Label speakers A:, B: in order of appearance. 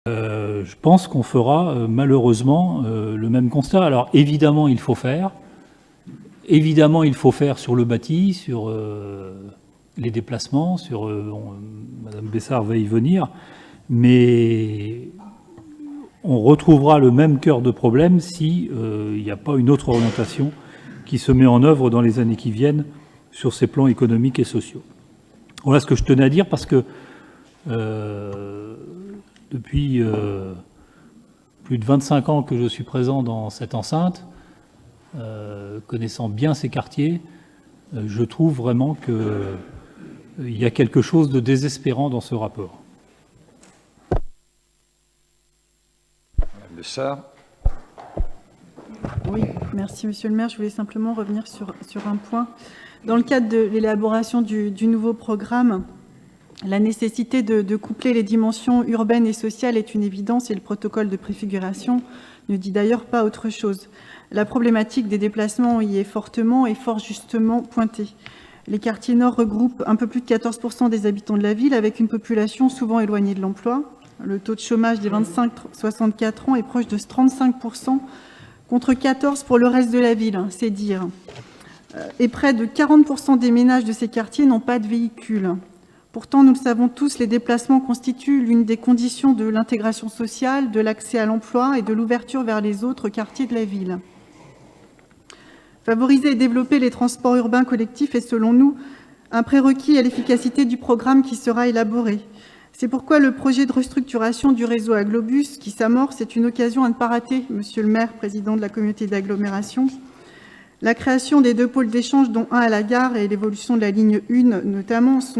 A: Je pense qu'on fera malheureusement le même constat. Alors évidemment, il faut faire. Évidemment, il faut faire sur le bâti, sur les déplacements, sur Madame Bessard va y venir, mais on retrouvera le même cœur de problème si il n'y a pas une autre orientation qui se met en œuvre dans les années qui viennent sur ces plans économiques et sociaux. Voilà ce que je tenais à dire, parce que depuis plus de 25 ans que je suis présent dans cette enceinte, connaissant bien ces quartiers, je trouve vraiment qu'il y a quelque chose de désespérant dans ce rapport.
B: Madame Bessard.
C: Oui, merci Monsieur le maire. Je voulais simplement revenir sur un point. Dans le cadre de l'élaboration du nouveau programme, la nécessité de coupler les dimensions urbaines et sociales est une évidence, et le protocole de préfiguration ne dit d'ailleurs pas autre chose. La problématique des déplacements y est fortement et fort justement pointée. Les quartiers nord regroupent un peu plus de 14% des habitants de la ville, avec une population souvent éloignée de l'emploi. Le taux de chômage des 25-64 ans est proche de 35%, contre 14% pour le reste de la ville, c'est dire. Et près de 40% des ménages de ces quartiers n'ont pas de véhicule. Pourtant, nous le savons tous, les déplacements constituent l'une des conditions de l'intégration sociale, de l'accès à l'emploi et de l'ouverture vers les autres quartiers de la ville. Favoriser et développer les transports urbains collectifs est, selon nous, un prérequis à l'efficacité du programme qui sera élaboré. C'est pourquoi le projet de restructuration du réseau Agglobus qui s'amorce est une occasion à ne pas rater, Monsieur le maire, président de la communauté d'agglomération. La création des 2 pôles d'échange, dont un à la gare, et l'évolution de la ligne 1 notamment, sont